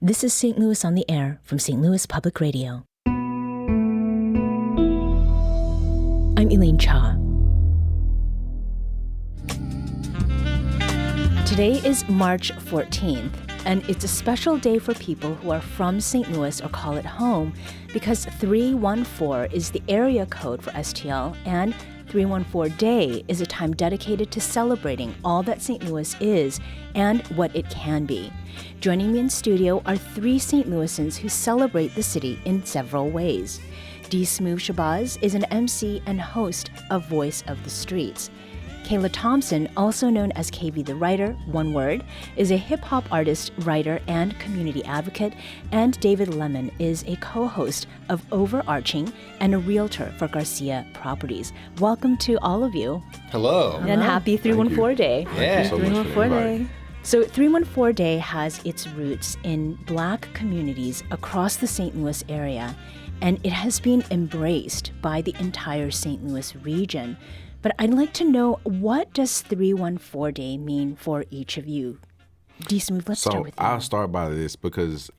This is St. Louis on the Air from St. Louis Public Radio. I'm Elaine Cha. Today is March 14th, and it's a special day for people who are from St. Louis or call it home because 314 is the area code for STL, and 314 Day is a time dedicated to celebrating all that St. Louis is and what it can be. Joining me in studio are three St. Louisans who celebrate the city in several ways. Dsmoovee Shabazz is an MC and host of Voice of the Streets. Kayla Thompson, also known as KVTheWriter, one word, is a hip-hop artist, writer, and community advocate, and David Lemon is a co-host of Overarching and a realtor for Garcia Properties. Welcome to all of you. Hello. And happy 314 Day. Yeah. So 314 Day. So 314 Day has its roots in Black communities across the St. Louis area, and it has been embraced by the entire St. Louis region. But I'd like to know, what does 314 Day mean for each of you? Dsmoovee, let's start with you. I'll start by this because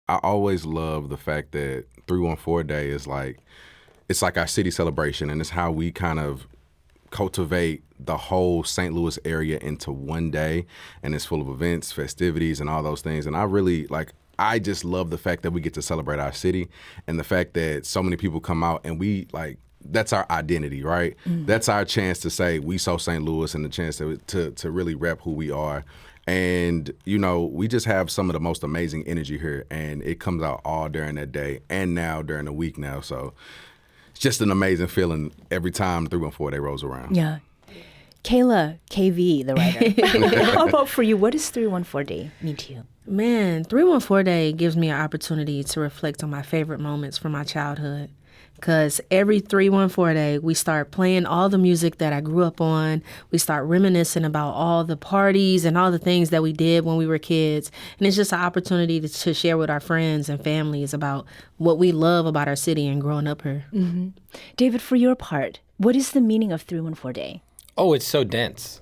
I always love the fact that 314 Day is it's like our city celebration, and it's how we kind of cultivate the whole St. Louis area into one day, and it's full of events, festivities, and all those things. And I just love the fact that we get to celebrate our city, and the fact that so many people come out and that's our identity, right? Mm. That's our chance to say we so St. Louis, and the chance to really rep who we are. And, we just have some of the most amazing energy here, and it comes out all during that day and now during the week now. So it's just an amazing feeling every time 314 Day rolls around. Yeah. Kayla, KVTheWriter. How about for you? What does 314 Day mean to you? Man, 314 Day gives me an opportunity to reflect on my favorite moments from my childhood. Because every 314 Day, we start playing all the music that I grew up on. We start reminiscing about all the parties and all the things that we did when we were kids. And it's just an opportunity to share with our friends and families about what we love about our city and growing up here. Mm-hmm. David, for your part, what is the meaning of 314 Day? Oh, it's so dense.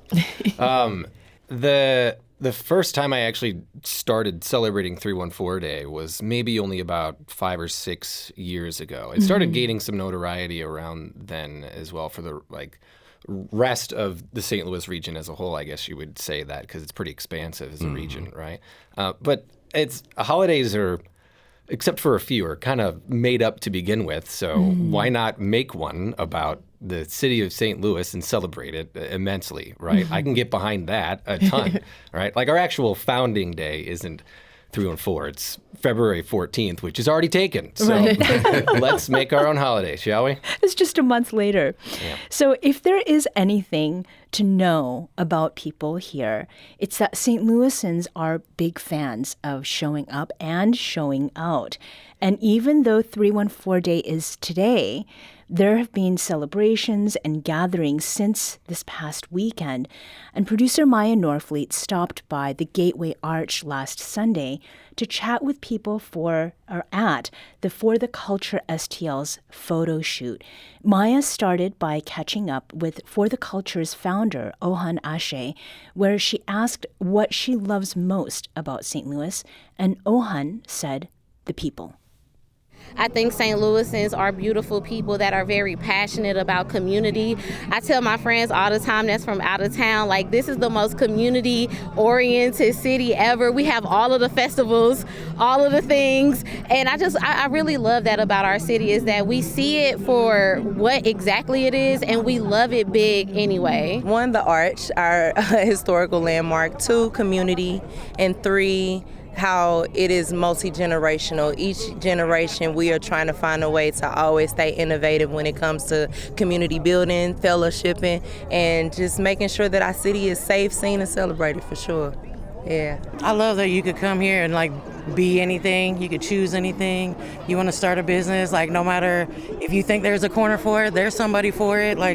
The first time I actually started celebrating 314 Day was maybe only about 5 or 6 years ago. It started gaining some notoriety around then as well for the rest of the St. Louis region as a whole. I guess you would say that because it's pretty expansive as a region, right? But holidays are, except for a few, are kind of made up to begin with. So why not make one about the city of St. Louis and celebrate it immensely, right? I can get behind that a ton, right? Like our actual founding day isn't 314, it's February 14th, which is already taken. So let's make our own holiday, shall we? It's just a month later. Yeah. So if there is anything to know about people here, it's that St. Louisans are big fans of showing up and showing out. And even though 314 Day is today, there have been celebrations and gatherings since this past weekend, and producer Maya Norfleet stopped by the Gateway Arch last Sunday to chat with people at the For the Culture STL's photo shoot. Maya started by catching up with For the Culture's founder, Ohan Ashe, where she asked what she loves most about St. Louis, and Ohan said, the people. I think St. Louisans are beautiful people that are very passionate about community. I tell my friends all the time that's from out of town, this is the most community-oriented city ever. We have all of the festivals, all of the things, and I really love that about our city, is that we see it for what exactly it is, and we love it big anyway. 1, the Arch, our historical landmark. 2, community, and 3, how it is multi-generational. Each generation, we are trying to find a way to always stay innovative when it comes to community building, fellowshipping, and just making sure that our city is safe, seen, and celebrated for sure. Yeah. I love that you could come here and be anything. You could choose anything. You want to start a business, no matter if you think there's a corner for it, there's somebody for it. I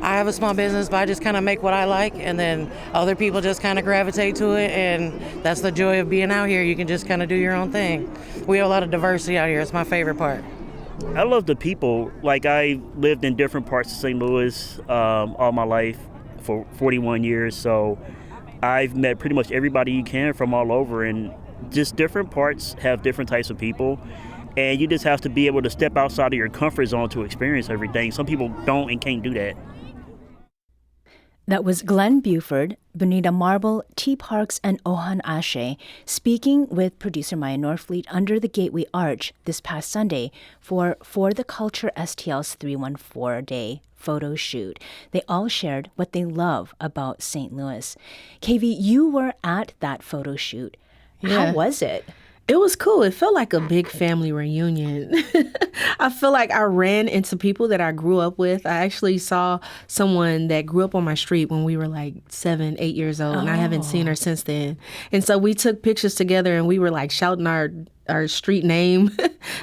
have a small business, but I just kind of make what I like, and then other people just kind of gravitate to it, and that's the joy of being out here. You can just kind of do your own thing. We have a lot of diversity out here. It's my favorite part. I love the people. I lived in different parts of St. Louis all my life. for 41 years, so I've met pretty much everybody you can from all over, and just different parts have different types of people, and you just have to be able to step outside of your comfort zone to experience everything. Some people don't and can't do that. That was Glenn Buford, Bonita Marble, T. Parks, and Ohan Ashe speaking with producer Maya Norfleet under the Gateway Arch this past Sunday for the Culture STL's 314-day photo shoot. They all shared what they love about St. Louis. KV, you were at that photo shoot. Yeah. How was it? It was cool. It felt like a big family reunion. I feel like I ran into people that I grew up with. I actually saw someone that grew up on my street when we were like 7, 8 years old, and I haven't seen her since then. And so we took pictures together, and we were like shouting our street name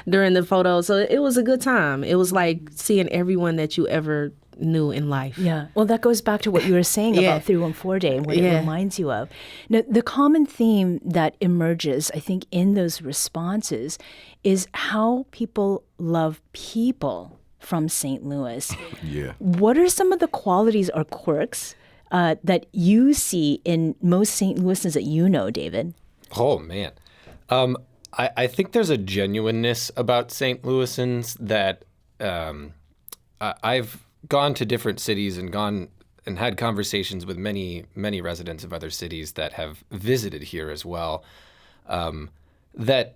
during the photo. So it was a good time. It was like seeing everyone that you ever knew in life. Yeah. Well, that goes back to what you were saying about 314 Day and what it reminds you of. Now, the common theme that emerges, I think, in those responses is how people love people from St. Louis. Yeah. What are some of the qualities or quirks that you see in most St. Louisans that you know, David? Oh, man. I think there's a genuineness about St. Louisans that I've gone to different cities and had conversations with many residents of other cities that have visited here as well, that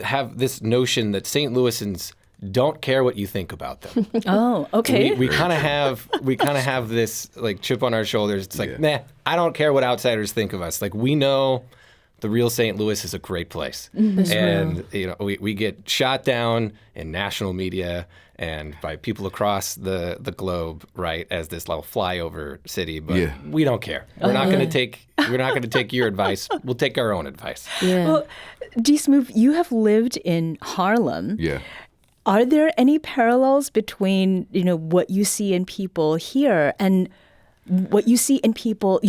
have this notion that St. Louisans don't care what you think about them. Oh, okay. We kind of have this like chip on our shoulders. It's like, nah, I don't care what outsiders think of us. Like, we know the real St. Louis is a great place. And you know, we get shot down in national media and by people across the globe, right, as this little flyover city, but we don't care. We're not going to take your advice. We'll take our own advice. Yeah. Well, Dsmoovee, you have lived in Harlem. Yeah. Are there any parallels between, what you see in people here and what you see in people,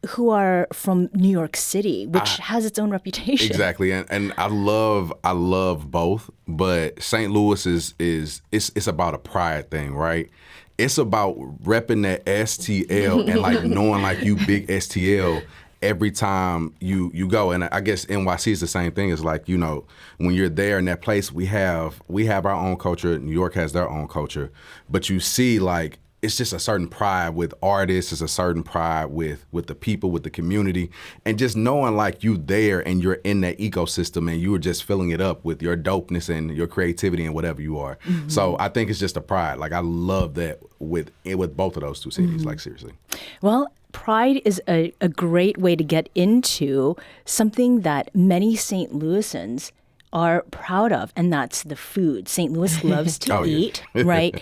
who are from New York City, which has its own reputation? Exactly, and I love both, but St. Louis it's about a pride thing, right? It's about repping that STL and like knowing like you big STL every time you go. And I guess NYC is the same thing. It's like, when you're there in that place, we have our own culture. New York has their own culture, but you see like, it's just a certain pride with artists. It's a certain pride with the people, with the community, and just knowing like you there and you're in that ecosystem and you're just filling it up with your dopeness and your creativity and whatever you are. Mm-hmm. So I think it's just a pride. Like, I love that with both of those two cities. Like, seriously. Well, pride is a great way to get into something that many St. Louisans are proud of, and that's the food. St. Louis loves to eat, right?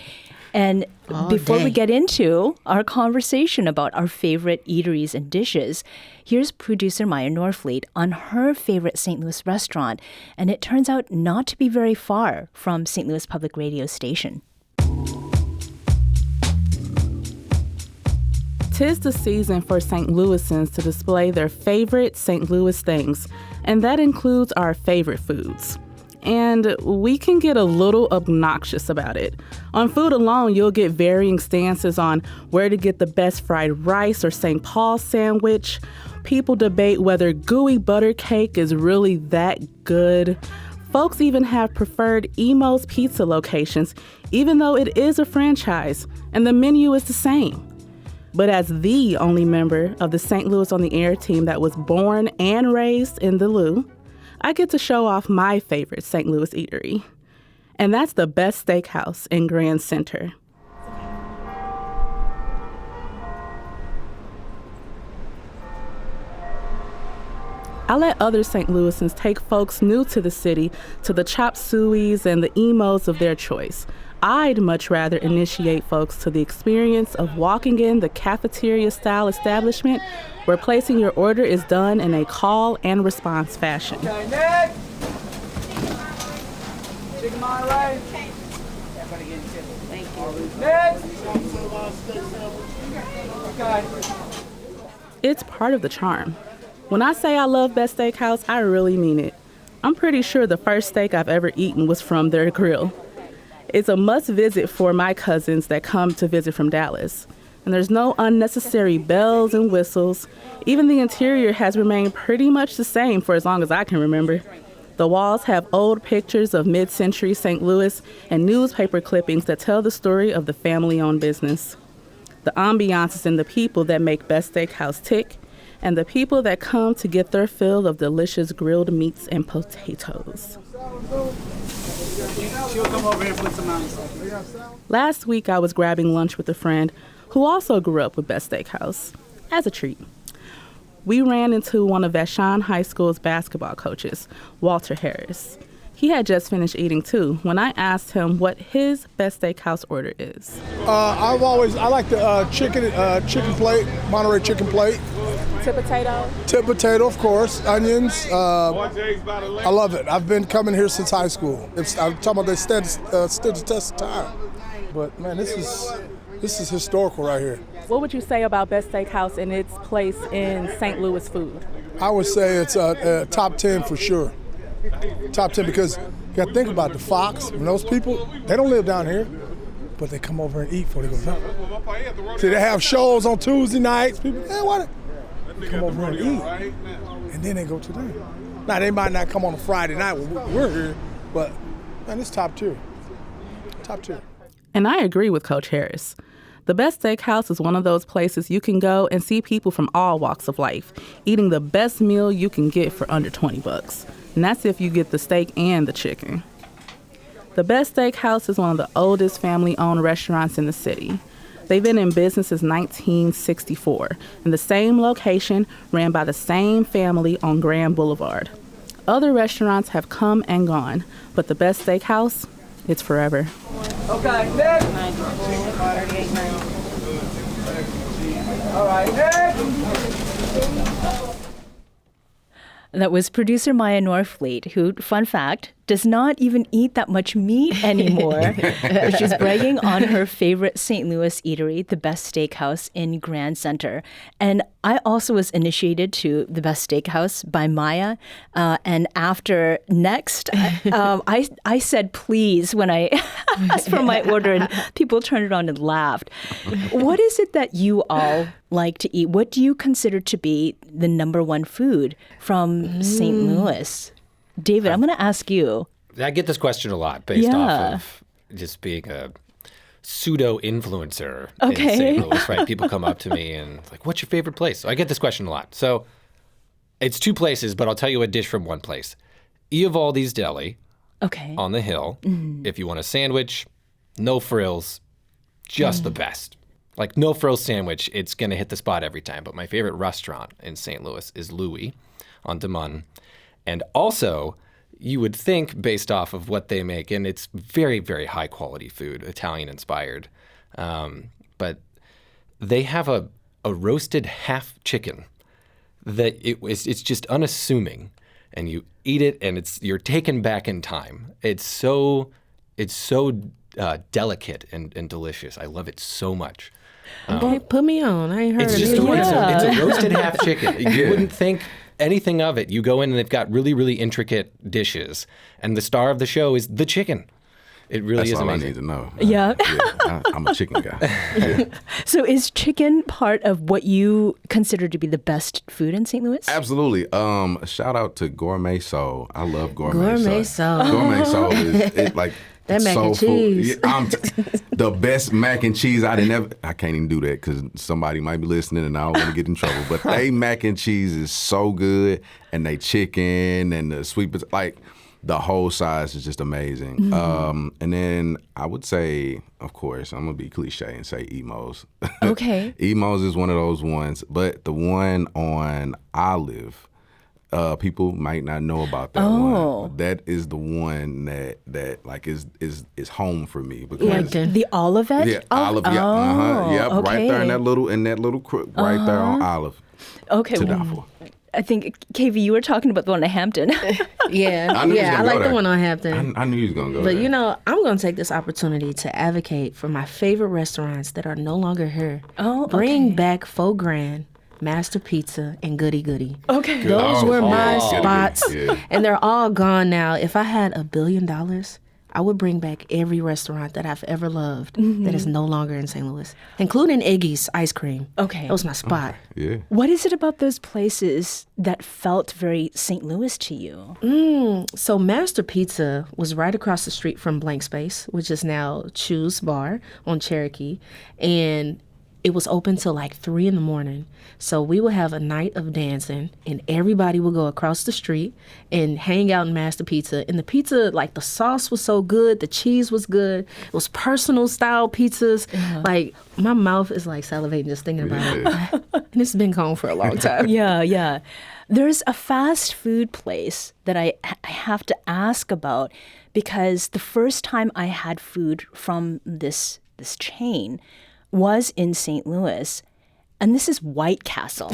And before we get into our conversation about our favorite eateries and dishes, here's producer Maya Norfleet on her favorite St. Louis restaurant, and it turns out not to be very far from St. Louis Public Radio Station. 'Tis the season for St. Louisans to display their favorite St. Louis things, and that includes our favorite foods. And we can get a little obnoxious about it. On food alone, you'll get varying stances on where to get the best fried rice or St. Paul sandwich. People debate whether gooey butter cake is really that good. Folks even have preferred Emo's pizza locations, even though it is a franchise, and the menu is the same. But as the only member of the St. Louis on the Air team that was born and raised in the Lou, I get to show off my favorite St. Louis eatery, and that's the Best Steakhouse in Grand Center. I let other St. Louisans take folks new to the city to the chop sueys and the Emos of their choice. I'd much rather initiate folks to the experience of walking in the cafeteria-style establishment where placing your order is done in a call and response fashion. Okay, next. Chicken my right. Thank you. Next. Okay. It's part of the charm. When I say I love Best Steakhouse, I really mean it. I'm pretty sure the first steak I've ever eaten was from their grill. It's a must-visit for my cousins that come to visit from Dallas. And there's no unnecessary bells and whistles. Even the interior has remained pretty much the same for as long as I can remember. The walls have old pictures of mid-century St. Louis and newspaper clippings that tell the story of the family-owned business. The ambiance is in the people that make Best Steakhouse tick, and the people that come to get their fill of delicious grilled meats and potatoes. She'll come over here and put some on. Last week, I was grabbing lunch with a friend who also grew up with Best Steakhouse as a treat. We ran into one of Vashon High School's basketball coaches, Walter Harris. He had just finished eating too when I asked him what his Best Steakhouse order is. I like the chicken plate, Monterey chicken plate. Tip potato? Tip potato, of course, onions. I love it. I've been coming here since high school. I'm talking about they stood the test of time. But man, this is historical right here. What would you say about Best Steakhouse and its place in St. Louis food? I would say it's a top 10 for sure. Top 10 because you got to think about the Fox and those people, they don't live down here, but they come over and eat before they go down. See, they have shows on Tuesday nights. People, what? They come over and eat, and then they go to them. Now, they might not come on a Friday night when we're here, but man, it's top tier. Top tier. And I agree with Coach Harris. The Best Steakhouse is one of those places you can go and see people from all walks of life eating the best meal you can get for under $20. And that's if you get the steak and the chicken. The Best Steakhouse is one of the oldest family-owned restaurants in the city. They've been in business since 1964, in the same location, ran by the same family on Grand Boulevard. Other restaurants have come and gone, but the Best Steakhouse, it's forever. Okay, next. All right, next. That was producer Maya Norfleet, who, fun fact, does not even eat that much meat anymore. She's bragging on her favorite St. Louis eatery, the Best Steakhouse in Grand Center. And I also was initiated to the Best Steakhouse by Maya. And after next, I said please when I asked for my order, and people turned around and laughed. What is it that you all like to eat? What do you consider to be the number one food from St. Louis? David, I'm going to ask you. I get this question a lot based off of just being a pseudo-influencer in St. Louis, right? People come up to me and like, what's your favorite place? So I get this question a lot. So it's two places, but I'll tell you a dish from one place. Ivaldi's Deli on the Hill. Mm-hmm. If you want a sandwich, no frills, just the best. Like no frills sandwich, it's going to hit the spot every time. But my favorite restaurant in St. Louis is Louis on DeMunn. And also, you would think based off of what they make, and it's very, very high quality food, Italian inspired. But they have a roasted half chicken that it's just unassuming, and you eat it, and you're taken back in time. It's so delicate and delicious. I love it so much. Okay, put me on. I ain't heard it's of just it. it's a roasted half chicken. You wouldn't think anything of it. You go in and they've got really, really intricate dishes, and the star of the show is the chicken. It really is amazing. That's all I need to know. Yeah. I'm a chicken guy. Yeah. So is chicken part of what you consider to be the best food in St. Louis? Absolutely. Shout out to Gourmet Soul. I love Gourmet Soul. Gourmet Soul. Gourmet Soul is like that mac soul and cheese. Food. The best mac and cheese I can't even do that because somebody might be listening and I don't want to get in trouble. But they mac and cheese is so good, and they chicken and the sweet potato, like the whole size is just amazing. Mm-hmm. And then I would say, of course, I'm gonna be cliche and say Emo's. Okay. Emo's is one of those ones, but the one on Olive. People might not know about that one. That is the one that like is home for me because like the Olivet? Yeah, Olive. Yeah, yep, okay. right there in that little crook right there on Olive. Okay. To die for. I think KV, you were talking about the one in Hampton. I like the one on Hampton. I knew you was gonna go. But there. I'm gonna take this opportunity to advocate for my favorite restaurants that are no longer here. Bring back Faux Grand, Master Pizza, and Goody Goody. Okay. Those were my spots, and they're all gone now. If I had $1 billion, I would bring back every restaurant that I've ever loved that is no longer in St. Louis, including Iggy's Ice Cream. Okay. That was my spot. Yeah. What is it about those places that felt very St. Louis to you? So Master Pizza was right across the street from Blank Space, which is now Choose Bar on Cherokee. And it was open till like 3 a.m. So we would have a night of dancing and everybody would go across the street and hang out in Master Pizza. And the pizza, like the sauce was so good, the cheese was good. It was personal style pizzas. Like my mouth is like salivating just thinking about it. And it's been gone for a long time. Yeah. There's a fast food place that I have to ask about because the first time I had food from this chain was in St. Louis, and this is White Castle.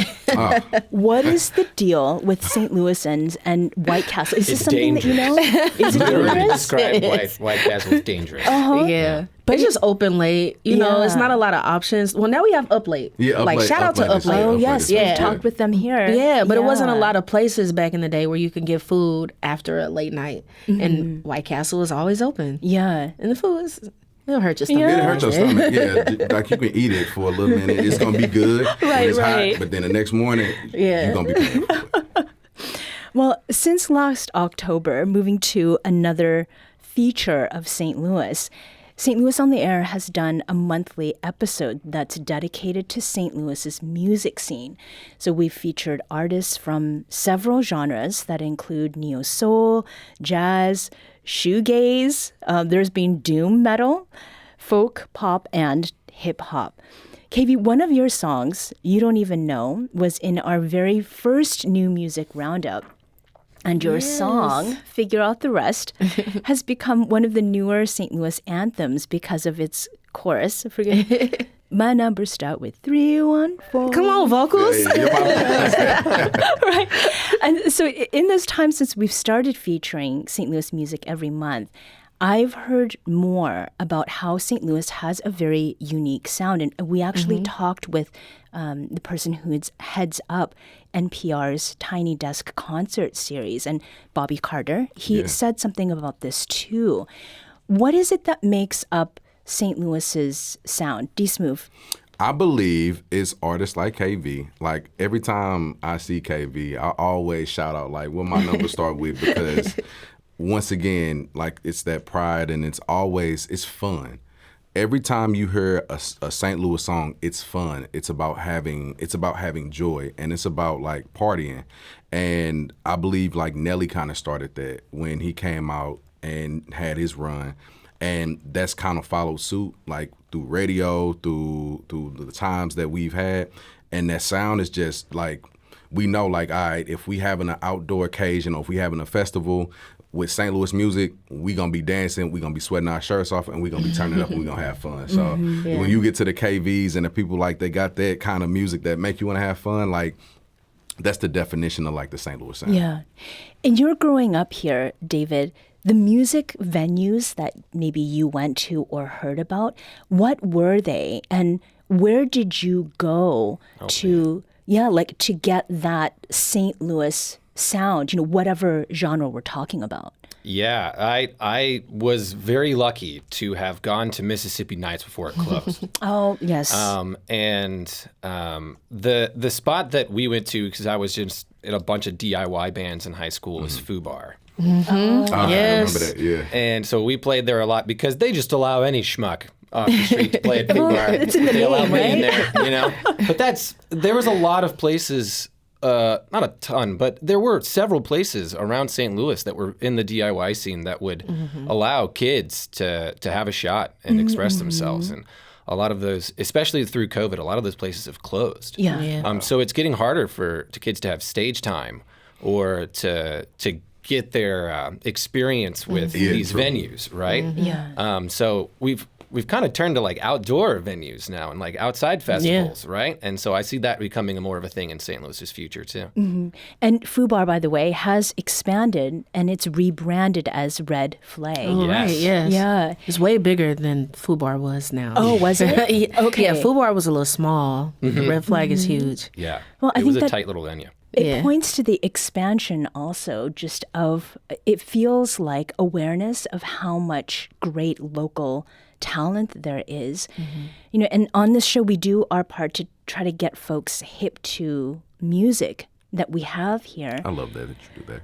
What is the deal with St. Louisans and White Castle? Is this something dangerous. that you know? Is it Literally dangerous? describe White Castle as dangerous. Yeah. But it's just open late. You know, it's not a lot of options. Well, now we have Up Late. Yeah, Up like, Late- shout out to Up Up Late Late. is- Oh, Up Late yes, is we've good. talked with them here. Yeah, but it wasn't a lot of places back in the day where you could get food after a late night. And White Castle is always open. Yeah. And the food is, it'll hurt your stomach. It'll hurt your stomach. Yeah, like you can eat it for a little minute. It's gonna be good when it's hot, but then the next morning, you're gonna be paying for it. Well, since last October, moving to another feature of St. Louis, St. Louis on the Air has done a monthly episode that's dedicated to St. Louis's music scene. So we've featured artists from several genres that include neo soul, jazz, shoegaze. There's been doom metal, folk, pop, and hip hop. KV, one of your songs, You Don't Even Know, was in our very first new music roundup. And your song, Figure Out the Rest, has become one of the newer St. Louis anthems because of its chorus. I forget. My numbers start with 314. Come on, vocals. Right. And so in this time since we've started featuring St. Louis music every month, I've heard more about how St. Louis has a very unique sound. And we actually talked with the person who heads up NPR's Tiny Desk concert series, and Bobby Carter. He said something about this too. What is it that makes up St. Louis's sound? Dsmoovee. I believe it's artists like KV. Like every time I see KV, I always shout out like what my numbers start with because once again, like it's that pride and it's fun. Every time you hear a St. Louis song, it's fun. It's about having joy, and it's about like partying. And I believe like Nelly kind of started that when he came out and had his run, and that's kind of followed suit like through radio, through the times that we've had, and that sound is just like we know like all right, if we having an outdoor occasion or if we having a festival with St. Louis music, we gonna be dancing, we gonna be sweating our shirts off, and we gonna be turning up and we gonna have fun. So when you get to the KVs and the people like they got that kind of music that make you wanna have fun, like that's the definition of like the St. Louis sound. Yeah. And you're growing up here, David. The music venues that maybe you went to or heard about, what were they? And where did you go to get that St. Louis sound, whatever genre we're talking about? Yeah, I was very lucky to have gone to Mississippi Nights before it closed. Oh, yes. The spot that we went to, because I was just in a bunch of DIY bands in high school, was Foo Bar. I remember that, yeah. And so we played there a lot because they just allow any schmuck off the street to play at Foo Bar. It's in the They allow name, me in right? there, But there was a lot of places, not a ton, but there were several places around St. Louis that were in the DIY scene that would allow kids to have a shot and express themselves. And a lot of those, especially through COVID, a lot of those places have closed. Yeah. So it's getting harder for kids to have stage time or to get their experience with these venues, right? So we've kind of turned to like outdoor venues now and like outside festivals, right? And so I see that becoming more of a thing in St. Louis's future too. And Foo Bar, by the way, has expanded and it's rebranded as Red Flag. Oh, right, yes. Yeah. It's way bigger than Foo Bar was now. Oh, was it? Okay. Yeah, Foo Bar was a little small. Red Flag is huge. Yeah. Well, I it was think a that- tight little venue. It points to the expansion also just of, it feels like awareness of how much great local talent there is. You know, and on this show, we do our part to try to get folks hip to music that we have here. I love that you do that.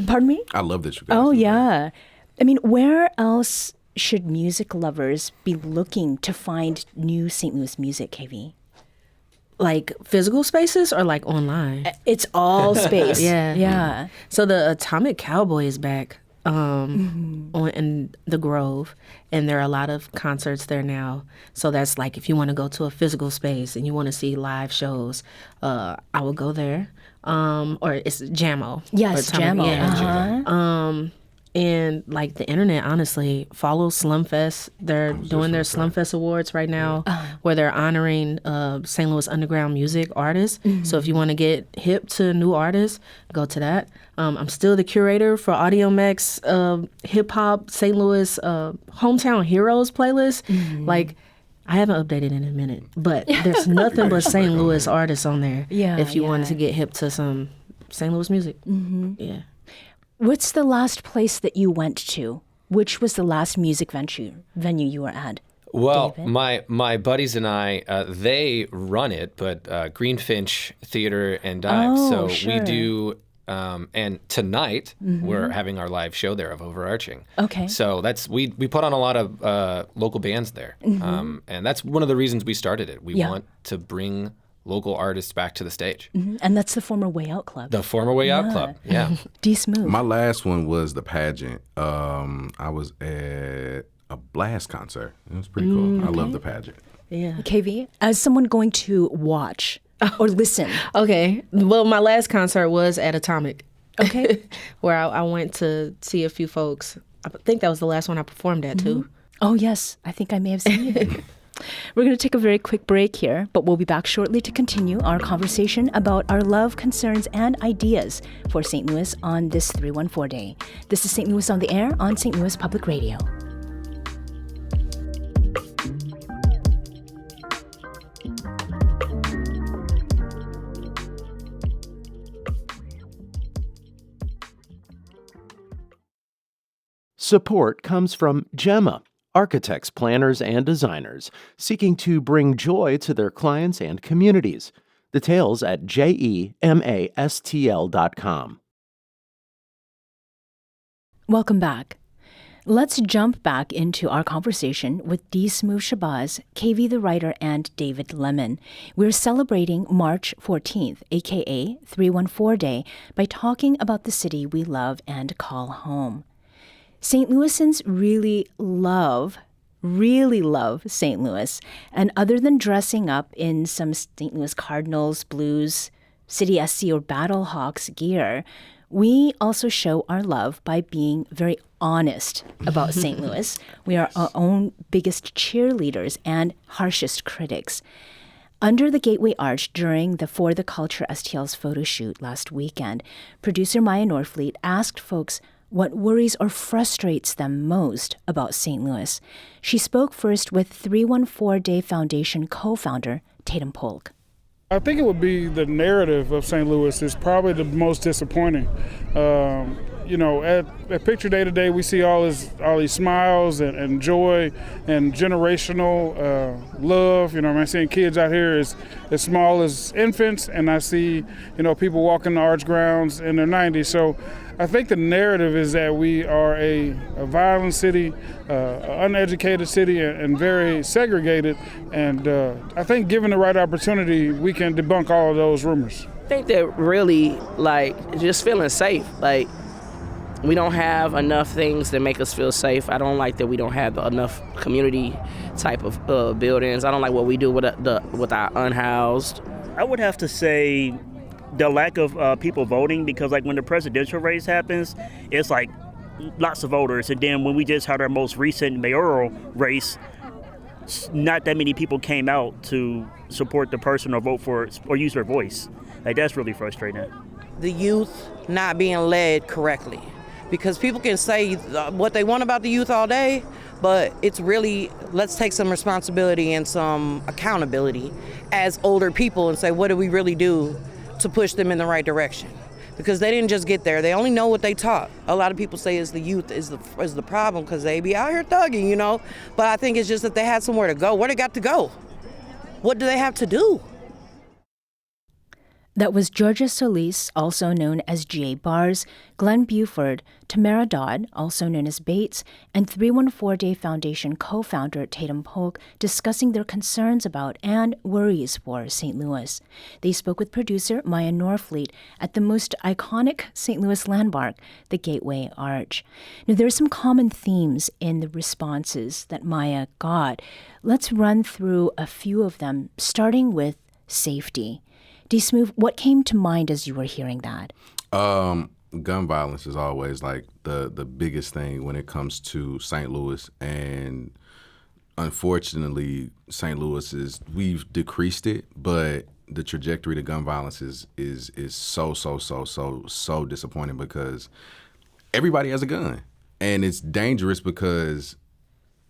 Pardon me? I love that you guys Oh, do yeah. that. I mean, where else should music lovers be looking to find new St. Louis music, KV? Like physical spaces or like online? It's all space. Yeah. So the Atomic Cowboy is back in the Grove, and there are a lot of concerts there now. So that's like if you want to go to a physical space and you want to see live shows, I will go there. Or it's Jammo. Yes, Jammo. Yeah. And like the internet, honestly, follow Slumfest. They're doing their Slumfest Awards right now, where they're honoring St. Louis underground music artists. So if you want to get hip to new artists, go to that. I'm still the curator for Audio Mac's hip hop St. Louis Hometown Heroes playlist. Like, I haven't updated in a minute, but there's nothing but St. Louis artists on there. If you wanted to get hip to some St. Louis music. Yeah. What's the last place that you went to? Which was the last music venue you were at? Well, David? my buddies and I, they run it, but Greenfinch Theater and Dive. Oh, so sure. we do, and tonight we're having our live show there of Overarching. Okay. So we put on a lot of local bands there, and that's one of the reasons we started it. We want to bring local artists back to the stage. And that's the former Way Out Club. The former Way Out Club, yeah. Dsmoovee. My last one was the pageant. I was at a Blast concert. It was pretty cool. I love the pageant. Yeah. KV, as someone going to watch or listen. Okay. Well, my last concert was at Atomic. Okay. Where I went to see a few folks. I think that was the last one I performed at, too. Oh, yes. I think I may have seen it. We're going to take a very quick break here, but we'll be back shortly to continue our conversation about our love, concerns, and ideas for St. Louis on this 314 Day. This is St. Louis on the Air on St. Louis Public Radio. Support comes from Gemma, architects, planners, and designers seeking to bring joy to their clients and communities. Details at JEMASTL.com. Welcome back. Let's jump back into our conversation with Dsmoovee Shabazz, KVTheWriter, and David Lemon. We're celebrating March 14th, aka 314 Day, by talking about the city we love and call home. St. Louisans really love St. Louis. And other than dressing up in some St. Louis Cardinals, Blues, City SC, or Battlehawks gear, we also show our love by being very honest about St. Louis. We are our own biggest cheerleaders and harshest critics. Under the Gateway Arch during the For the Culture STL's photo shoot last weekend, producer Maya Norfleet asked folks what worries or frustrates them most about St. Louis. She spoke first with 314 Day Foundation co-founder Tatum Polk. I think it would be the narrative of St. Louis is probably the most disappointing. At Picture Day today, we see all these smiles and joy and generational love. I'm seeing kids out here as small as infants, and I see, people walking the arch grounds in their 90s. So I think the narrative is that we are a violent city, uneducated city, and very segregated. And I think given the right opportunity, we can debunk all of those rumors. I think that really, just feeling safe. We don't have enough things that make us feel safe. I don't like that we don't have enough community type of buildings. I don't like what we do with our unhoused. I would have to say the lack of people voting, because when the presidential race happens, it's lots of voters. And then when we just had our most recent mayoral race, not that many people came out to support the person or vote for it or use their voice. That's really frustrating. The youth not being led correctly. Because people can say what they want about the youth all day, but it's really, let's take some responsibility and some accountability as older people and say, what do we really do to push them in the right direction. Because they didn't just get there. They only know what they taught. A lot of people say is the youth is the problem because they be out here thugging, you know. But I think it's just that they had somewhere to go. Where they got to go? What do they have to do? That was Georgia Solis, also known as J. Bars, Glenn Buford, Tamara Dodd, also known as Bates, and 314 Day Foundation co-founder Tatum Polk discussing their concerns about and worries for St. Louis. They spoke with producer Maya Norfleet at the most iconic St. Louis landmark, the Gateway Arch. Now, there are some common themes in the responses that Maya got. Let's run through a few of them, starting with safety. Dsmoovee, what came to mind as you were hearing that? Gun violence is always like the biggest thing when it comes to St. Louis, and unfortunately, St. Louis we've decreased it, but the trajectory to gun violence is so disappointing because everybody has a gun, and it's dangerous because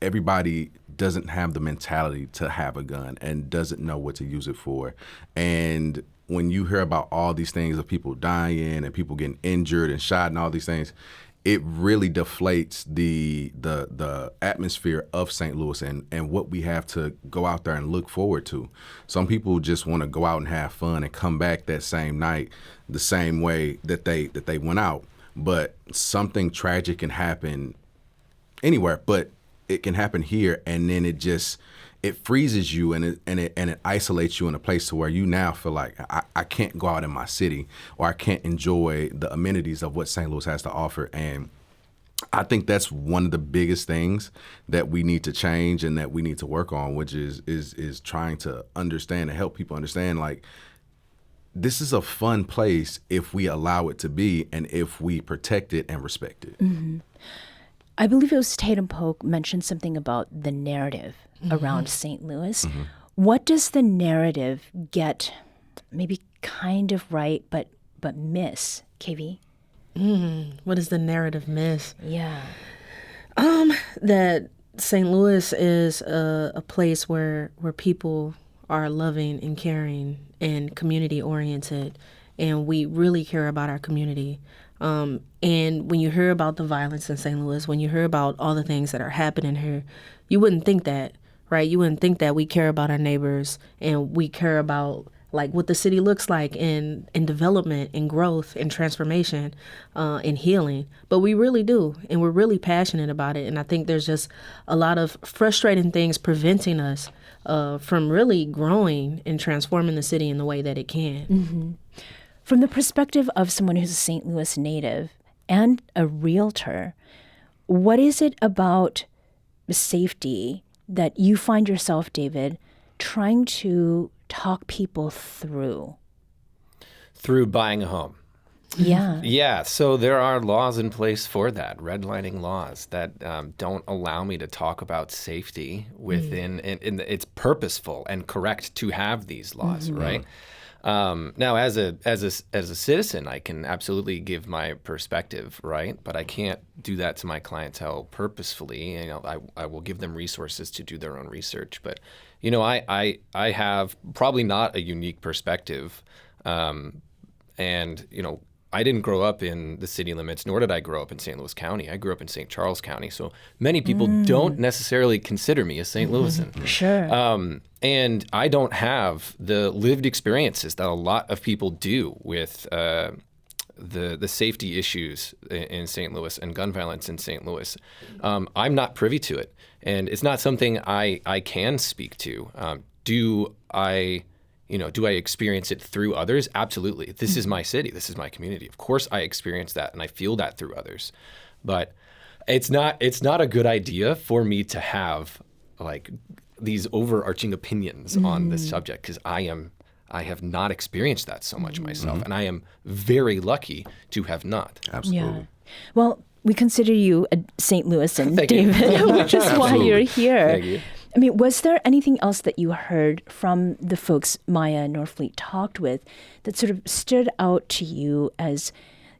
everybody doesn't have the mentality to have a gun and doesn't know what to use it for. And when you hear about all these things of people dying and people getting injured and shot and all these things, it really deflates the atmosphere of St. Louis and what we have to go out there and look forward to. Some people just want to go out and have fun and come back that same night the same way that they went out. But something tragic can happen anywhere, but it can happen here, and then it freezes you and it isolates you in a place to where you now feel like I can't go out in my city, or I can't enjoy the amenities of what St. Louis has to offer. And I think that's one of the biggest things that we need to change and that we need to work on, which is trying to understand and help people understand, like, this is a fun place if we allow it to be and if we protect it and respect it. Mm-hmm. I believe it was Tatum Polk mentioned something about the narrative around St. Louis. Mm-hmm. What does the narrative get maybe kind of right but miss, KV? What does the narrative miss? Yeah. That St. Louis is a place where people are loving and caring and community oriented, and we really care about our community. And when you hear about the violence in St. Louis, when you hear about all the things that are happening here, you wouldn't think that, right? You wouldn't think that we care about our neighbors and we care about like what the city looks like in development and growth and transformation and healing. But we really do, and we're really passionate about it. And I think there's just a lot of frustrating things preventing us from really growing and transforming the city in the way that it can. Mm-hmm. From the perspective of someone who's a St. Louis native and a realtor, what is it about safety that you find yourself, David, trying to talk people through? Through buying a home. Yeah. Yeah. So there are laws in place for that, redlining laws that don't allow me to talk about safety within, and it's purposeful and correct to have these laws, right? Now, as a citizen, I can absolutely give my perspective, right? But I can't do that to my clientele purposefully. You know, I will give them resources to do their own research. But, you know, I have probably not a unique perspective, and you know, I didn't grow up in the city limits, nor did I grow up in St. Louis County. I grew up in St. Charles County. So many people don't necessarily consider me a St. Louisan. Sure. And I don't have the lived experiences that a lot of people do with the safety issues in St. Louis and gun violence in St. Louis. I'm not privy to it. And it's not something I can speak to. Do I experience it through others? Absolutely. This is my city. This is my community. Of course I experience that and I feel that through others. But it's not a good idea for me to have like these overarching opinions on this subject, because I have not experienced that so much myself, and I am very lucky to have not. Absolutely. Yeah. Well, we consider you a St. Louisan, Thank David, you. which is why you're here. Thank you. I mean, was there anything else that you heard from the folks Maya Norfleet talked with that sort of stood out to you as,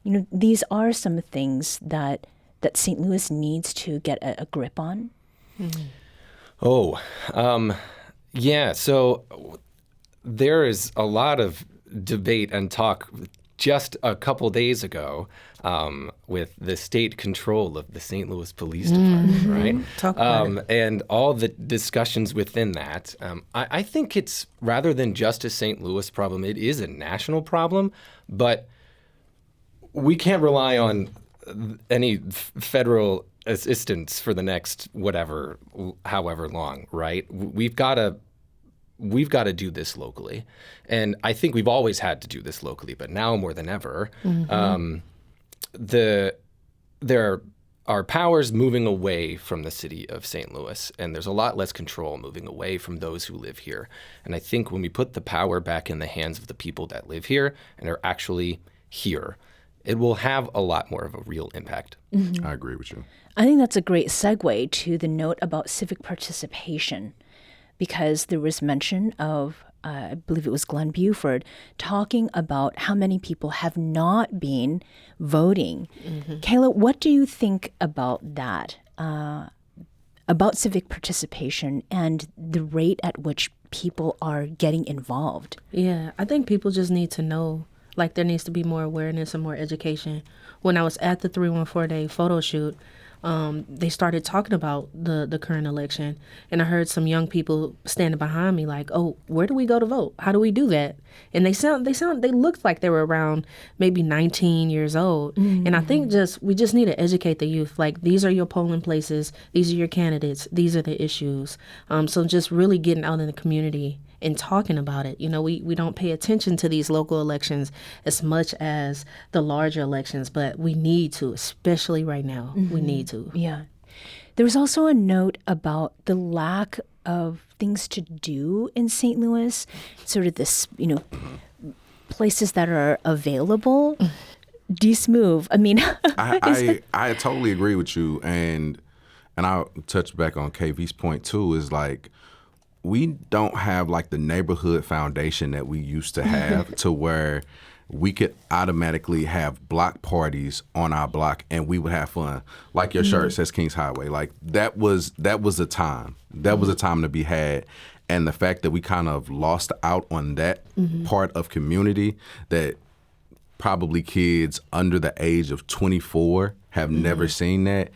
you know, these are some things that St. Louis needs to get a grip on? Yeah. So there is a lot of debate and talk just a couple days ago with the state control of the St. Louis Police Department, right? Talk about it. And all the discussions within that. I think it's, rather than just a St. Louis problem, it is a national problem, but we can't rely on any federal assistance for the next however long, right? We've got to do this locally. And I think we've always had to do this locally, but now more than ever, there are powers moving away from the city of St. Louis, and there's a lot less control moving away from those who live here. And I think when we put the power back in the hands of the people that live here and are actually here, it will have a lot more of a real impact. I agree with you. I think that's a great segue to the note about civic participation, because there was mention of, I believe it was Glenn Buford, talking about how many people have not been voting. Kayla, what do you think about that, about civic participation and the rate at which people are getting involved? Yeah, I think people just need to know, like there needs to be more awareness and more education. When I was at the 314-day photo shoot, they started talking about the current election, and I heard some young people standing behind me like, "Oh, where do we go to vote? How do we do that?" And they looked like they were around maybe 19 years old. And I think we just need to educate the youth. Like, these are your polling places, these are your candidates, these are the issues. So just really getting out in the community and talking about it. You know, we don't pay attention to these local elections as much as the larger elections, but we need to, especially right now. We need to. Yeah. There was also a note about the lack of things to do in St. Louis, sort of this, places that are available. Dsmoovee, I mean. I totally agree with you. And I'll touch back on KV's point too, is like, we don't have like the neighborhood foundation that we used to have to where we could automatically have block parties on our block and we would have fun. Like your shirt says Kings Highway. Like that was a time. That was a time to be had. And the fact that we kind of lost out on that part of community, that probably kids under the age of 24 have never seen that,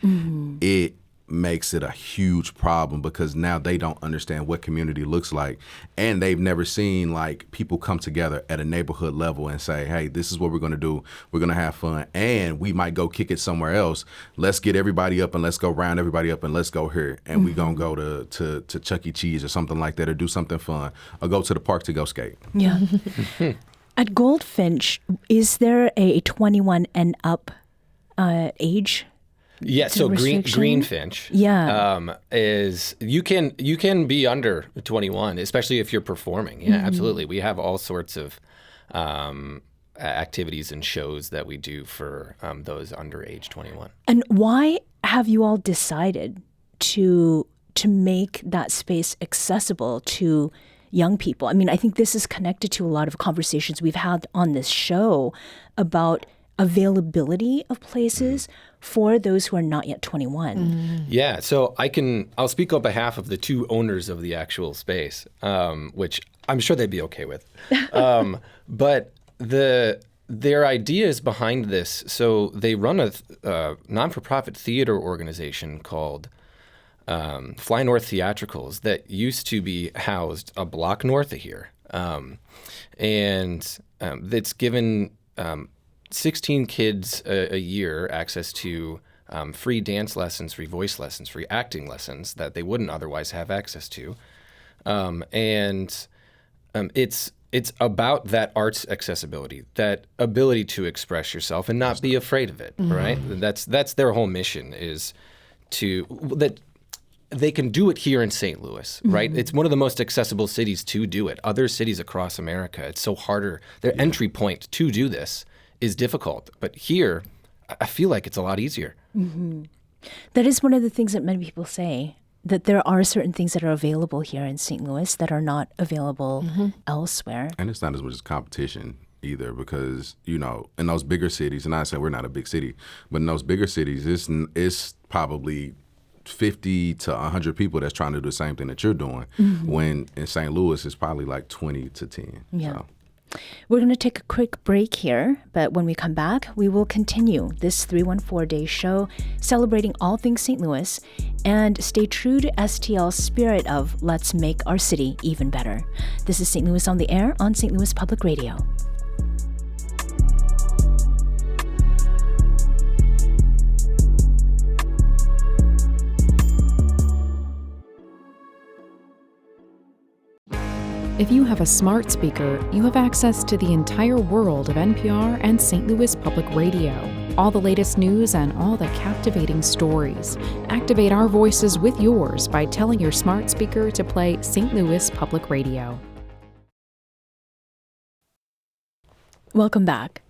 it makes it a huge problem, because now they don't understand what community looks like, and they've never seen like people come together at a neighborhood level and say, hey, this is what we're going to do. We're going to have fun, and we might go kick it somewhere else. Let's get everybody up and let's go round everybody up and let's go here, and we going to go to Chuck E. Cheese or something like that, or do something fun, or go to the park to go skate. Yeah. At Goldfinch, is there a 21 and up age? Yeah, so Greenfinch, is you can be under 21, especially if you're performing. Yeah, absolutely. We have all sorts of activities and shows that we do for those under age 21. And why have you all decided to make that space accessible to young people? I mean, I think this is connected to a lot of conversations we've had on this show about availability of places for those who are not yet 21. Yeah, so I'll speak on behalf of the two owners of the actual space, which I'm sure they'd be okay with. But their ideas behind this, so they run a non-for-profit theater organization called Fly North Theatricals that used to be housed a block north of here. And it's given 16 kids a year access to free dance lessons, free voice lessons, free acting lessons that they wouldn't otherwise have access to. It's about that arts accessibility, that ability to express yourself and not be afraid of it, right? That's their whole mission, is that they can do it here in St. Louis, right? It's one of the most accessible cities to do it. Other cities across America, it's so harder. Their entry point to do this is difficult. But here, I feel like it's a lot easier. That is one of the things that many people say, that there are certain things that are available here in St. Louis that are not available elsewhere. And it's not as much as competition either, because, in those bigger cities, and I say we're not a big city, but in those bigger cities, it's probably 50 to 100 people that's trying to do the same thing that you're doing, when in St. Louis, it's probably like 20 to 10. Yeah. So. We're going to take a quick break here, but when we come back, we will continue this 314-day show celebrating all things St. Louis and stay true to STL's spirit of let's make our city even better. This is St. Louis on the Air on St. Louis Public Radio. If you have a smart speaker, you have access to the entire world of NPR and St. Louis Public Radio. All the latest news and all the captivating stories. Activate our voices with yours by telling your smart speaker to play St. Louis Public Radio. Welcome back.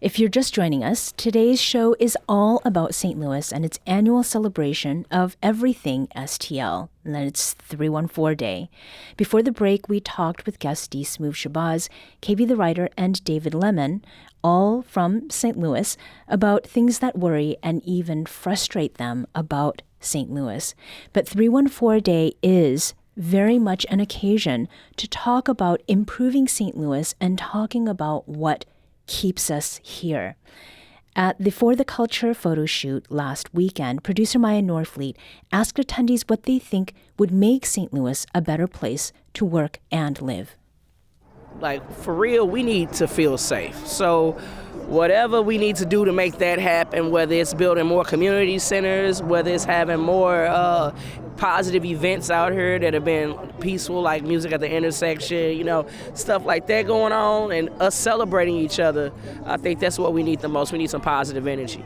If you're just joining us, today's show is all about St. Louis and its annual celebration of everything STL, and then it's 314 Day. Before the break, we talked with guests Dsmoovee Shabazz, KVTheWriter, and David Lemon, all from St. Louis, about things that worry and even frustrate them about St. Louis. But 314 Day is very much an occasion to talk about improving St. Louis and talking about what keeps us here. At the For the Culture photo shoot last weekend, producer Maya Norfleet asked attendees what they think would make St. Louis a better place to work and live. Like, for real, we need to feel safe. So whatever we need to do to make that happen, whether it's building more community centers, whether it's having more positive events out here that have been peaceful, like music at the intersection, stuff like that going on, and us celebrating each other, I think that's what we need the most. We need some positive energy.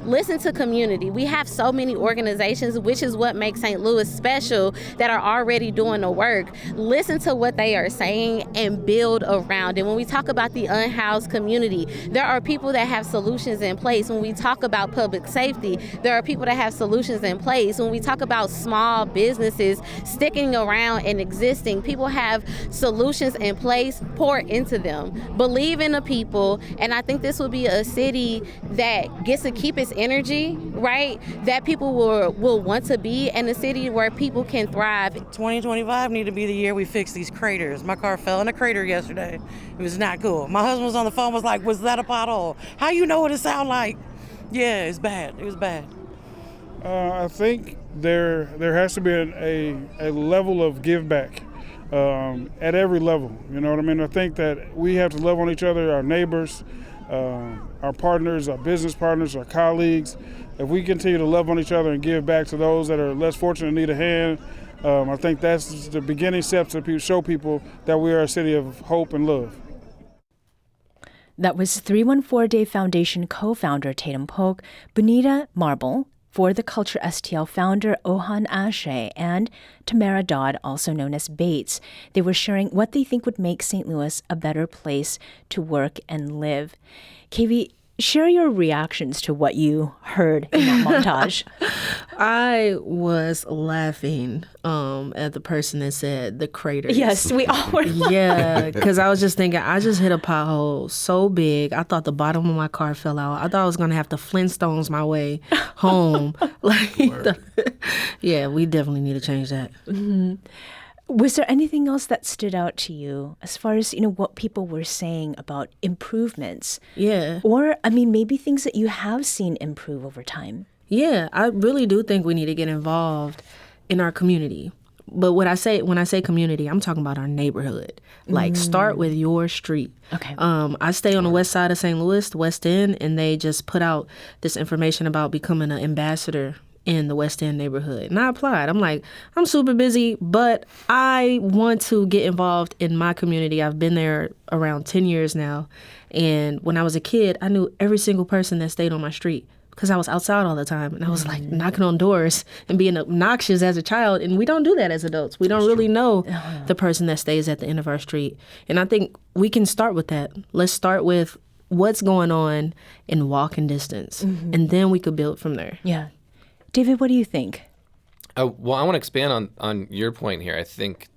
Listen to community. We have so many organizations, which is what makes St. Louis special, that are already doing the work. Listen to what they are saying and build around it. When we talk about the unhoused community, there are people that have solutions in place. When we talk about public safety, there are people that have solutions in place. When we talk about small businesses sticking around and existing, people have solutions in place. Pour into them. Believe in the people. And I think this will be a city that gets to keep its energy, right? That people will want to be, and a city where people can thrive. 2025 need to be the year we fix these craters. My car fell in a crater yesterday. It was not cool. My husband was on the phone, was like, was that a pothole? How you know what it sound like? Yeah, it's bad. It was bad. I think there has to be a level of give back at every level. You know what I mean? I think that we have to love on each other, our neighbors, our partners, our business partners, our colleagues. If we continue to love on each other and give back to those that are less fortunate and need a hand, I think that's the beginning steps to show people that we are a city of hope and love. That was 314 Day Foundation co-founder Tatum Polk, Bonita Marble, For the Culture STL founder Ohan Ashe, and Tamara Dodd, also known as Bates. They were sharing what they think would make St. Louis a better place to work and live. KV, share your reactions to what you heard in that montage. I was laughing at the person that said the craters. Yes, we all were. Yeah, because I was just thinking, I just hit a pothole so big. I thought the bottom of my car fell out. I thought I was going to have to Flintstones my way home. Yeah, we definitely need to change that. Mm-hmm. Was there anything else that stood out to you as far as, what people were saying about improvements? Yeah. Or, maybe things that you have seen improve over time? Yeah, I really do think we need to get involved in our community. But when I say community, I'm talking about our neighborhood. Like, start with your street. Okay. I stay on the west side of St. Louis, the West End, and they just put out this information about becoming an ambassador in the West End neighborhood. And I applied. I'm like, I'm super busy, but I want to get involved in my community. I've been there around 10 years now. And when I was a kid, I knew every single person that stayed on my street because I was outside all the time. And I was like knocking on doors and being obnoxious as a child. And we don't do that as adults. We don't really know the person that stays at the end of our street. And I think we can start with that. Let's start with what's going on in walking distance. Mm-hmm. And then we could build from there. Yeah. David, what do you think? Well, I want to expand on your point here. I think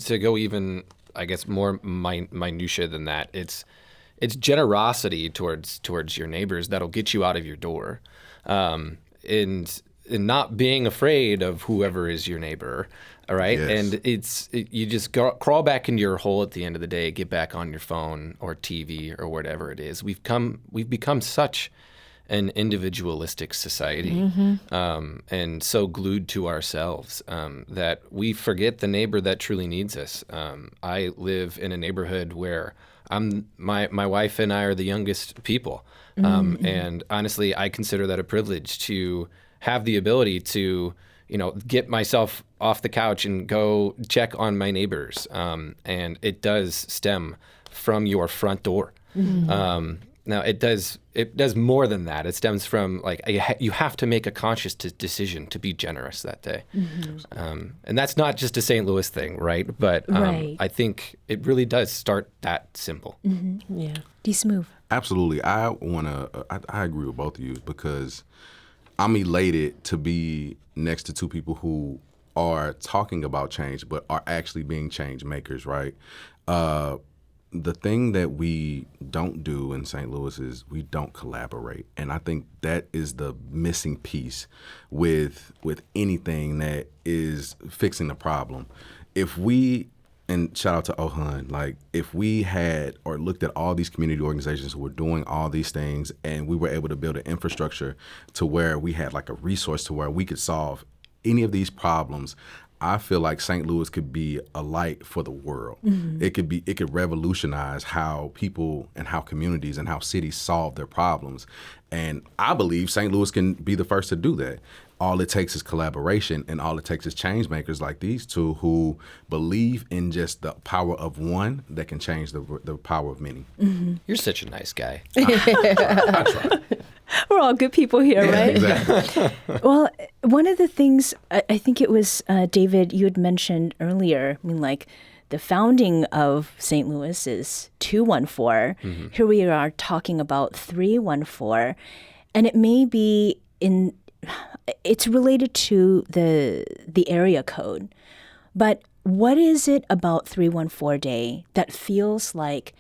to go even, I guess, more minutia than that, it's generosity towards your neighbors that'll get you out of your door. And not being afraid of whoever is your neighbor. All right. Yes. And you just crawl back into your hole at the end of the day, get back on your phone or TV or whatever it is. We've become such an individualistic society, and so glued to ourselves that we forget the neighbor that truly needs us. I live in a neighborhood where my wife and I are the youngest people, and honestly, I consider that a privilege to have the ability to, get myself off the couch and go check on my neighbors, and it does stem from your front door. Now, it does more than that. It stems from, you have to make a conscious decision to be generous that day. And that's not just a St. Louis thing, right? But Right. I think it really does start that simple. Yeah. Dsmoovee. Absolutely. I agree with both of you because I'm elated to be next to two people who are talking about change but are actually being change makers, right? The thing that we don't do in St. Louis is we don't collaborate. And I think that is the missing piece with anything that is fixing the problem. If we, and shout out to Ohan, if we had or looked at all these community organizations who were doing all these things and we were able to build an infrastructure to where we had a resource to where we could solve any of these problems, I feel like St. Louis could be a light for the world. It could revolutionize how people and how communities and how cities solve their problems. And I believe St. Louis can be the first to do that. All it takes is collaboration, and all it takes is change makers like these two who believe in just the power of one that can change the power of many. You're such a nice guy. I try. We're all good people here, right? Exactly. Well, one of the things, I think it was, David, you had mentioned earlier, the founding of St. Louis is 214. Here we are talking about 314. And it may be it's related to the area code. But what is it about 314 Day that feels like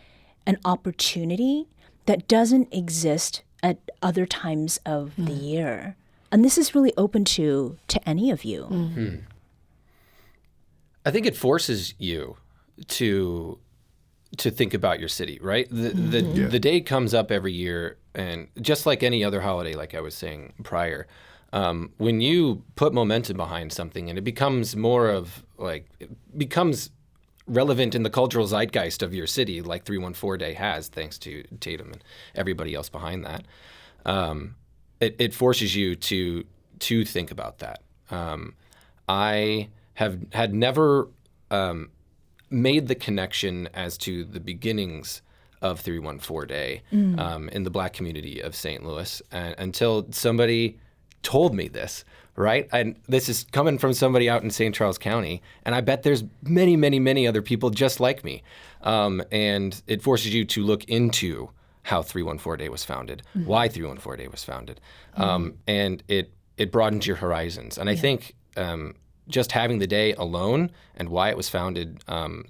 an opportunity that doesn't exist at other times of the year? And this is really open to any of you. I think it forces you to think about your city, right? The day comes up every year, and just like any other holiday, like I was saying prior, when you put momentum behind something and it becomes more of it becomes relevant in the cultural zeitgeist of your city, like 314 Day has, thanks to Tatum and everybody else behind that. It forces you to think about that. I had never made the connection as to the beginnings of 314 Day in the Black community of St. Louis until somebody told me this. Right? And this is coming from somebody out in St. Charles County. And I bet there's many, many, many other people just like me. And it forces you to look into how 314 Day was founded, why 314 Day was founded. And it broadens your horizons. And I think just having the day alone and why it was founded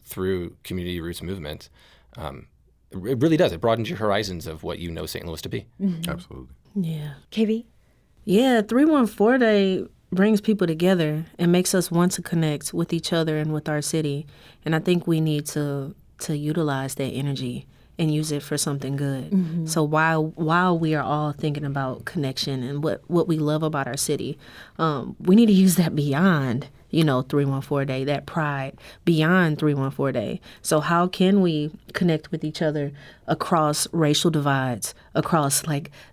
through Community Roots Movement, it really does. It broadens your horizons of what you know St. Louis to be. Absolutely. Yeah. KV? Yeah, 314 Day brings people together and makes us want to connect with each other and with our city. And I think we need to utilize that energy and use it for something good. So while we are all thinking about connection and what we love about our city, we need to use that beyond 314 Day, that pride beyond 314 Day. So how can we connect with each other across racial divides, across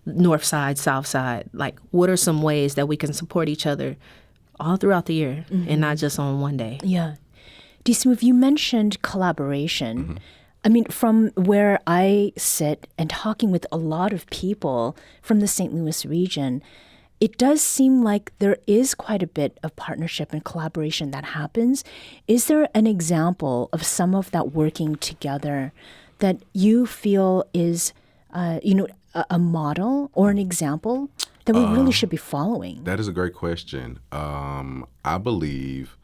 north side, south side? What are some ways that we can support each other all throughout the year and not just on one day? Yeah. Dsmoovee, you mentioned collaboration. From where I sit and talking with a lot of people from the St. Louis region, it does seem like there is quite a bit of partnership and collaboration that happens. Is there an example of some of that working together that you feel is, a model or an example that we really should be following? That is a great question. I believe,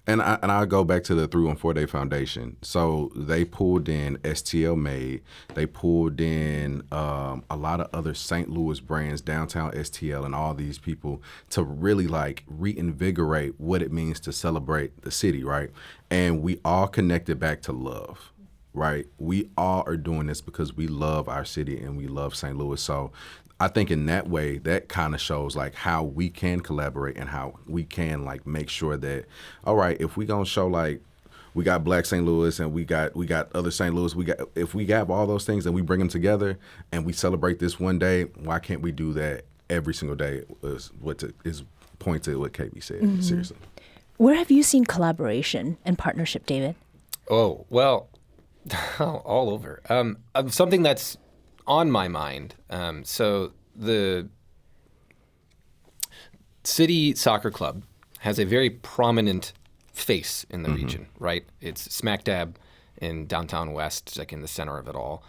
And I'll go back to the 314 Day Foundation. So they pulled in STL Made. They pulled in a lot of other St. Louis brands, Downtown STL, and all these people to really like reinvigorate what it means to celebrate the city, right? And we all connected back to love, right? We all are doing this because we love our city and we love St. Louis. So I think in that way, that kind of shows like how we can collaborate and how we can like make sure that, all right, if we gonna show like we got Black St. Louis and we got other St. Louis, if we have all those things and we bring them together and we celebrate this one day, why can't we do that every single day? Is point to what KB said. Seriously. Where have you seen collaboration and partnership, David? Oh, well, all over. Something that's on my mind. So the City Soccer Club has a very prominent face in the region, right? It's smack dab in downtown West, like in the center of it all.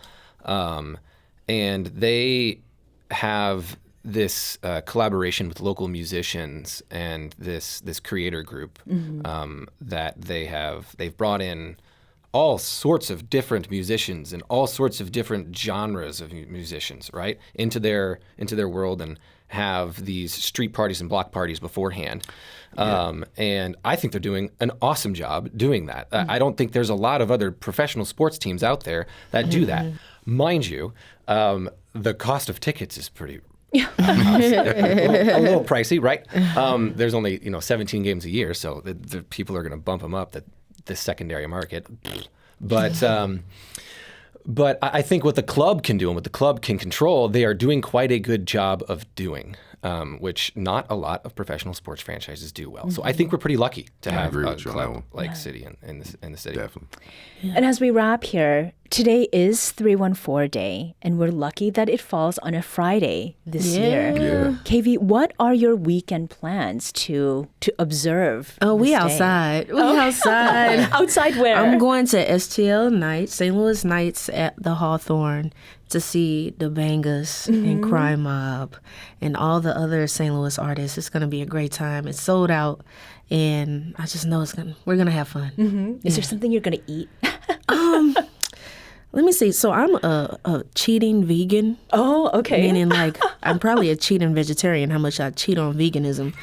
And they have this collaboration with local musicians and this creator group that they've brought in all sorts of different musicians and all sorts of different genres of musicians, right, into their world, and have these street parties and block parties beforehand. And I think they're doing an awesome job doing that. I don't think there's a lot of other professional sports teams out there that do that. Mind you, the cost of tickets is pretty a little pricey, right? There's only 17 games a year, so the people are going to bump them up the secondary market. But I think what the club can do and what the club can control, they are doing quite a good job of doing, which not a lot of professional sports franchises do well. So I think we're pretty lucky to have a club like City in the city. Definitely. And as we wrap here, today is 314 Day, and we're lucky that it falls on a Friday this year. Yeah. KV, what are your weekend plans to observe? Oh, we this day? outside. We outside. Outside where? I'm going to STL Nights, St. Louis Nights at the Hawthorne to see the Bangas and Crime Mob and all the other St. Louis artists. It's going to be a great time. It's sold out, and I just know we're going to have fun. Is there something you're going to eat? Let me see. So I'm a cheating vegan. Oh, okay. Meaning like I'm probably a cheating vegetarian. How much I cheat on veganism.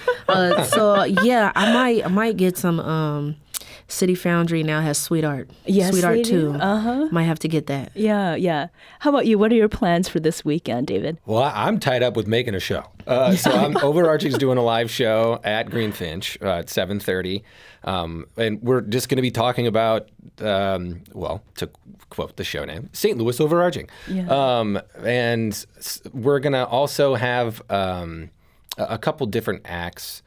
So yeah, I might get some. City Foundry now has Sweetheart. Yes, Sweetheart they too. do. Might have to get that. Yeah. How about you? What are your plans for this weekend, David? Well, I'm tied up with making a show. So Overarching's doing a live show at Greenfinch at 7:30. And we're just going to be talking about, to quote the show name, St. Louis Overarching. Yeah. And we're going to also have a couple different acts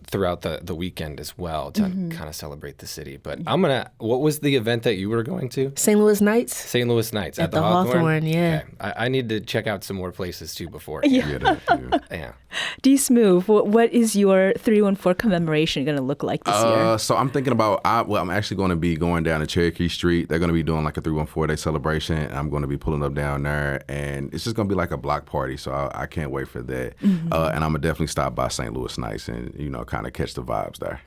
throughout the weekend as well to kind of celebrate the city. But what was the event that you were going to? St. Louis Nights. St. Louis Nights at the Hawthorne, yeah. Okay. I need to check out some more places too before. Yeah. Yeah. Dsmoovee, what is your 314 commemoration going to look like this year? So I'm thinking about, I'm actually going to be going down to Cherokee Street. They're going to be doing like a 314 Day celebration. And I'm going to be pulling up down there, and it's just going to be like a block party. So I can't wait for that. And I'm going to definitely stop by St. Louis Nights and, kind of catch the vibes there.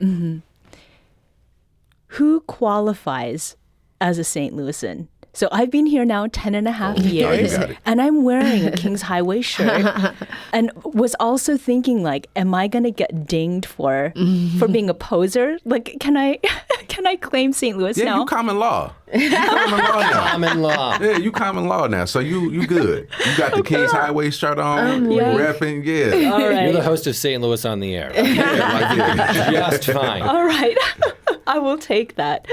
Who qualifies as a St. Louisan? So I've been here now 10 and a half years, and I'm wearing a Kings Highway shirt, and was also thinking, like, am I going to get dinged for being a poser? Like, can I claim St. Louis now? Yeah, you common law. Common law. Yeah, you common law now, so you good. You got the Kings Highway shirt on, you rapping, yeah. All right. You're the host of St. Louis on the Air. Just fine. All right. I will take that.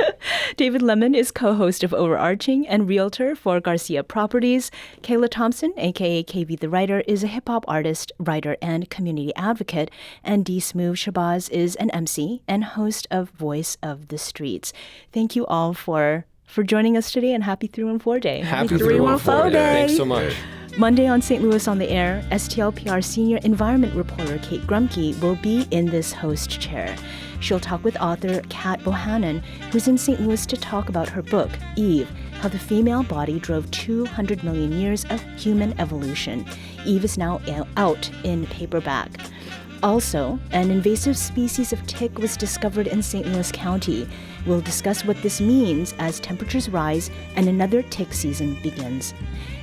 David Lemon is co-host of Overarching and realtor for Garcia Properties. Kayla Thompson, a.k.a. KVTheWriter, is a hip-hop artist, writer, and community advocate. And Dsmoovee Shabazz is an MC and host of Voice of the Streets. Thank you all for joining us today, and happy 314 Day. Happy 314 Day. Thanks so much. Monday on St. Louis on the Air, STLPR Senior Environment Reporter Kate Grumke will be in this host chair. She'll talk with author Kat Bohannon, who's in St. Louis to talk about her book, Eve, How the Female Body Drove 200 Million Years of Human Evolution. Eve is now out in paperback. Also, an invasive species of tick was discovered in St. Louis County. We'll discuss what this means as temperatures rise and another tick season begins.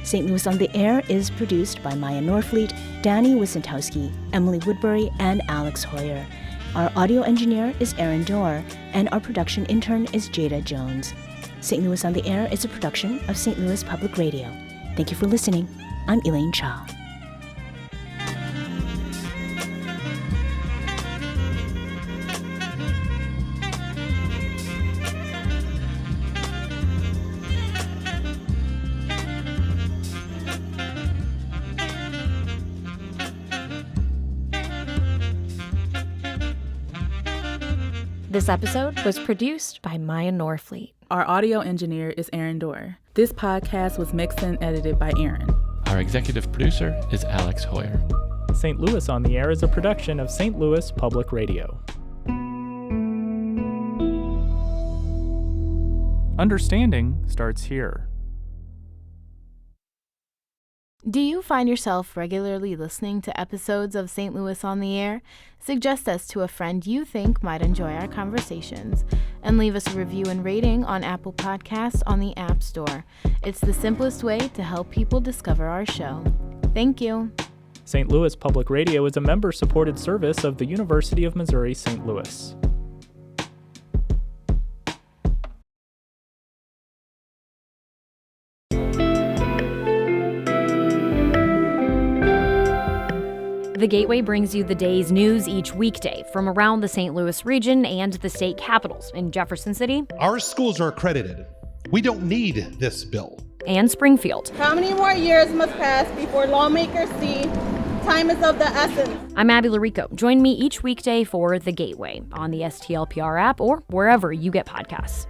St. Louis on the Air is produced by Maya Norfleet, Danny Wissentowski, Emily Woodbury, and Alex Hoyer. Our audio engineer is Aaron Dorr, and our production intern is Jada Jones. St. Louis on the Air is a production of St. Louis Public Radio. Thank you for listening. I'm Elaine Cha. This episode was produced by Maya Norfleet. Our audio engineer is Aaron Dorr. This podcast was mixed and edited by Aaron. Our executive producer is Alex Hoyer. St. Louis on the Air is a production of St. Louis Public Radio. Understanding starts here. Do you find yourself regularly listening to episodes of St. Louis on the Air? Suggest us to a friend you think might enjoy our conversations, and leave us a review and rating on Apple Podcasts on the App Store. It's the simplest way to help people discover our show. Thank you. St. Louis Public Radio is a member-supported service of the University of Missouri St. Louis. The Gateway brings you the day's news each weekday from around the St. Louis region and the state capitals in Jefferson City. Our schools are accredited. We don't need this bill. And Springfield. How many more years must pass before lawmakers see time is of the essence? I'm Abby Larico. Join me each weekday for The Gateway on the STLPR app or wherever you get podcasts.